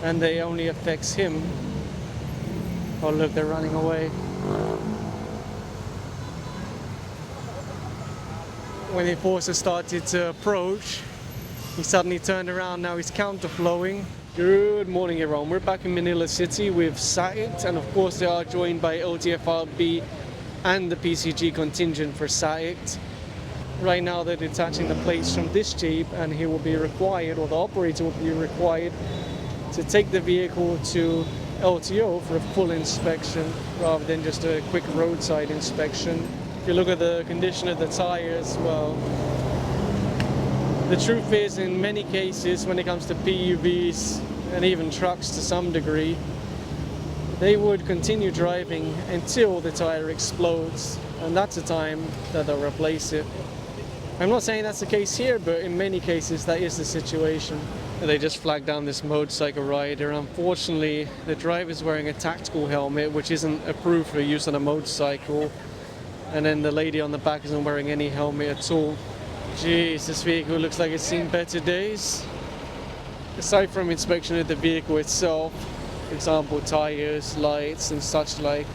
and they only affects him. Oh look, they're running away. When the enforcer started to approach, he suddenly turned around. Now he's counterflowing. Good morning everyone, we're back in Manila City with SAICT, and of course they are joined by LTFRB and the PCG contingent for SAICT. Right now they're detaching the plates from this Jeep, and he will be required, or the operator will be required, to take the vehicle to LTO for a full inspection rather than just a quick roadside inspection. If you look at the condition of the tires, well, the truth is, in many cases, when it comes to PUVs and even trucks to some degree, they would continue driving until the tire explodes, and that's the time that they'll replace it. I'm not saying that's the case here, but in many cases that is the situation. They just flagged down this motorcycle rider. Unfortunately, the driver's wearing a tactical helmet, which isn't approved for use on a motorcycle, and then the lady on the back isn't wearing any helmet at all. Jeez, this vehicle looks like it's seen better days. Aside from inspection of the vehicle itself, for example tires, lights and such like,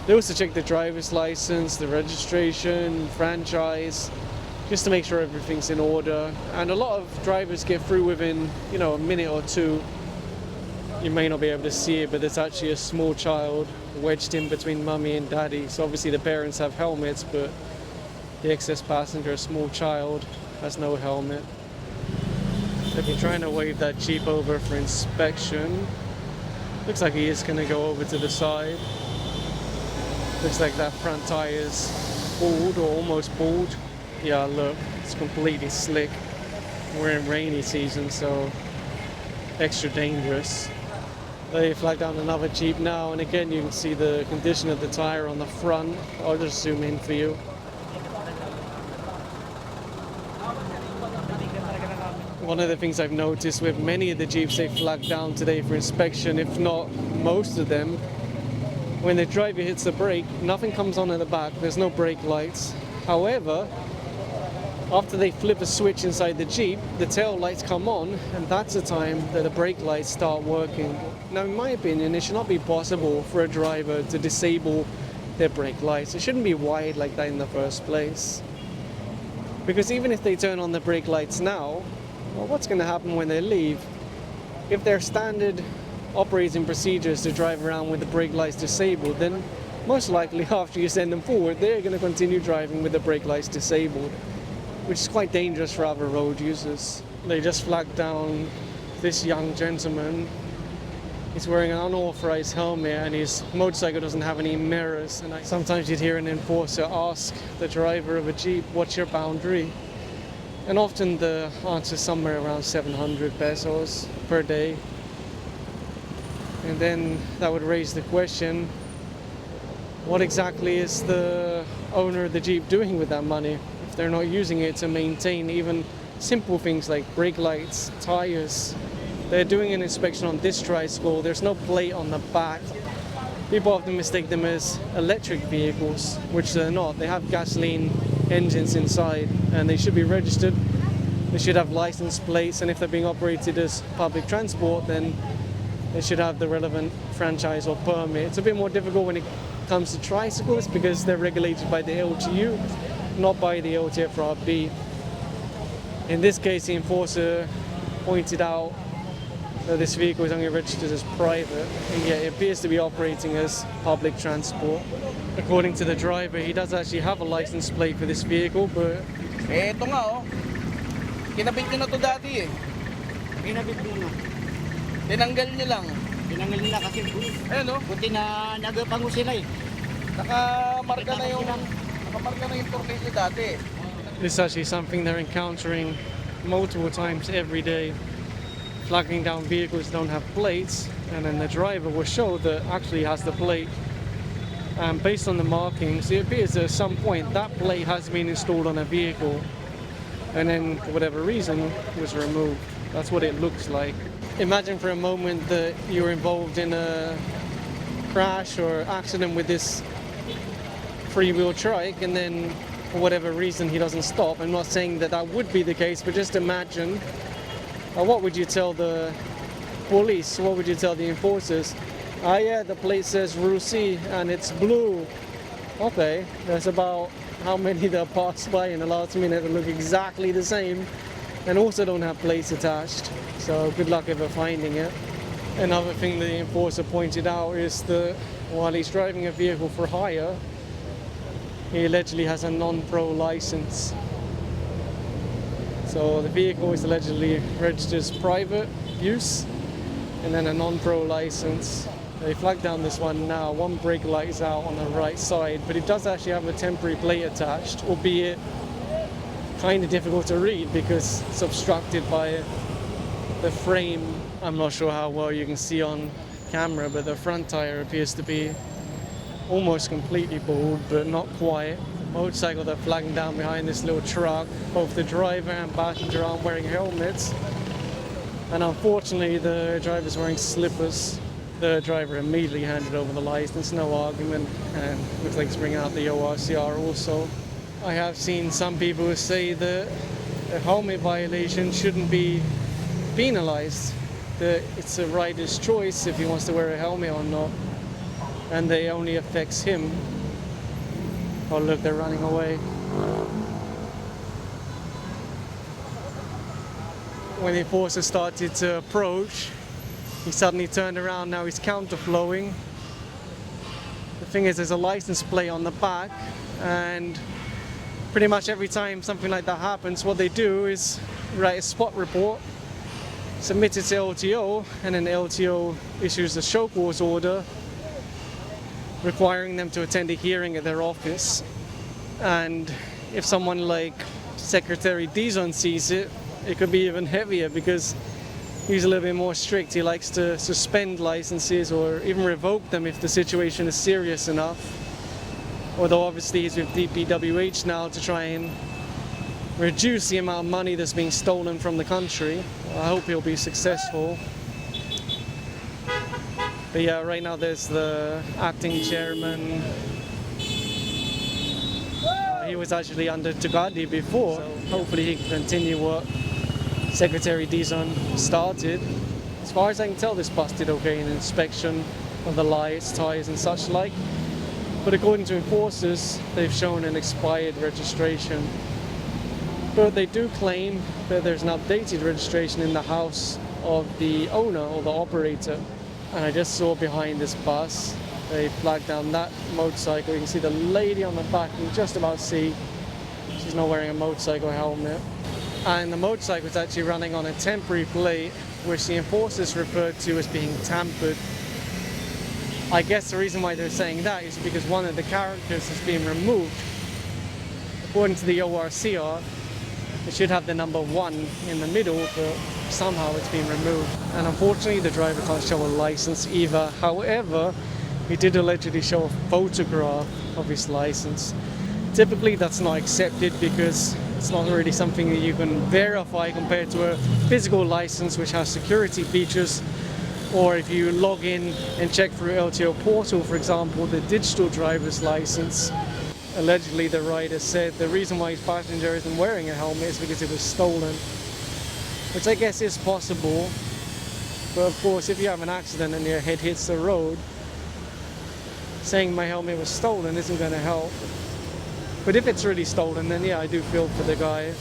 they also check the driver's license, the registration, franchise, just to make sure everything's in order. And a lot of drivers get through within, a minute or two. You may not be able to see it, but there's actually a small child wedged in between mummy and daddy. So obviously the parents have helmets, but the excess passenger, a small child, has no helmet. If you're trying to wave that Jeep over for inspection, looks like he is going to go over to the side. Looks like that front tire is bald or almost bald. Yeah, look, it's completely slick. We're in rainy season, so extra dangerous. They flagged down another Jeep now, and again you can see the condition of the tire on the front. I'll just zoom in for you. One of the things I've noticed with many of the Jeeps they flagged down today for inspection, if not most of them, when the driver hits the brake, nothing comes on in the back, there's no brake lights. However, after they flip a switch inside the Jeep, the tail lights come on, and that's the time that the brake lights start working. Now, in my opinion, it should not be possible for a driver to disable their brake lights. It shouldn't be wired like that in the first place. Because even if they turn on the brake lights now, well, what's going to happen when they leave? If their standard operating procedures to drive around with the brake lights disabled, then most likely after you send them forward, they're going to continue driving with the brake lights disabled, which is quite dangerous for other road users. They just flagged down this young gentleman. He's wearing an unauthorized helmet and his motorcycle doesn't have any mirrors. And sometimes you'd hear an enforcer ask the driver of a Jeep, "What's your boundary?" And often the answer is somewhere around 700 pesos per day. And then that would raise the question, what exactly is the owner of the Jeep doing with that money? If they're not using it to maintain even simple things like brake lights, tires. They're doing an inspection on this Tricycle, there's no plate on the back. People often mistake them as electric vehicles, which they're not. They have gasoline engines inside, and they should be registered. They should have license plates, and if they're being operated as public transport, then they should have the relevant franchise or permit. It's a bit more difficult when it comes to tricycles because they're regulated by the LTU, not by the LTFRB. In this case, the enforcer pointed out that this vehicle is only registered as private, and yet it appears to be operating as public transport. According to the driver, he does actually have a license plate for this vehicle, but... Ito nga oh, kinabit nyo na to dati eh. Kinabit mo na. Tinanggal nyo lang. Tinanggal nila kasi Ayan oh, buti na nagapango sila eh. nakamarka na yung tornilyo dati. This is actually something they're encountering multiple times every day. Flagging down vehicles don't have plates, and then the driver will show that actually has the plate. And based on the markings, it appears that at some point that plate has been installed on a vehicle, and then for whatever reason was removed. That's what it looks like. Imagine for a moment that you're involved in a crash or accident with this three-wheel trike, and then for whatever reason he doesn't stop. I'm not saying that that would be the case, but just imagine what would you tell the police, what would you tell the enforcers? Ah, yeah, the plate says Russie and it's blue. Okay, that's about how many that passed by in the last minute that look exactly the same and also don't have plates attached. So good luck ever finding it. Another thing the enforcer pointed out is that while he's driving a vehicle for hire, he allegedly has a non-pro license. So the vehicle is allegedly registered as private use and then a non-pro license. They flagged down this one now. One brake light is out on the right side, but it does actually have a temporary plate attached, albeit kind of difficult to read because it's obstructed by the frame. I'm not sure how well you can see on camera, but the front tire appears to be almost completely bald, but not quite. The motorcycle they're flagging down behind this little truck, both the driver and passenger aren't wearing helmets, and unfortunately the driver's wearing slippers. The driver immediately handed over the license, no argument, and looks like he's bringing out the ORCR also. I have seen some people who say that a helmet violation shouldn't be penalized, that it's a rider's choice if he wants to wear a helmet or not, and they only affects him. Oh look, they're running away. When the enforcer started to approach, he suddenly turned around, now he's counterflowing. The thing is, there's a license plate on the back, and pretty much every time something like that happens, what they do is write a spot report, submit it to LTO, and then LTO issues a show cause order requiring them to attend a hearing at their office. And if someone like Secretary Dizon sees it, it could be even heavier because he's a little bit more strict. He likes to suspend licenses or even revoke them if the situation is serious enough. Although obviously he's with DPWH now to try and reduce the amount of money that's being stolen from the country. I hope he'll be successful. But yeah, right now there's the acting chairman. He was actually under Tugadi before, so hopefully he can continue what Secretary Dizon started. As far as I can tell, this bus did okay in inspection of the lights, tyres and such like. But according to enforcers, they've shown an expired registration. But they do claim that there's an updated registration in the house of the owner or the operator. And I just saw behind this bus, they flagged down that motorcycle. You can see the lady on the back, you can just about see she's not wearing a motorcycle helmet. And the motorcycle is actually running on a temporary plate, which the enforcers referred to as being tampered. I guess the reason why they're saying that is because one of the characters has been removed. According to the ORCR, it should have the number 1 in the middle, but somehow it's been removed. And unfortunately, the driver can't show a license either. However, he did allegedly show a photograph of his license. Typically, that's not accepted because it's not really something that you can verify compared to a physical license which has security features. Or if you log in and check through LTO portal, for example, the digital driver's license, allegedly the rider said the reason why his passenger isn't wearing a helmet is because it was stolen. Which I guess is possible, but of course if you have an accident and your head hits the road, saying my helmet was stolen isn't going to help. But if it's really stolen, then yeah, I do feel for the guy.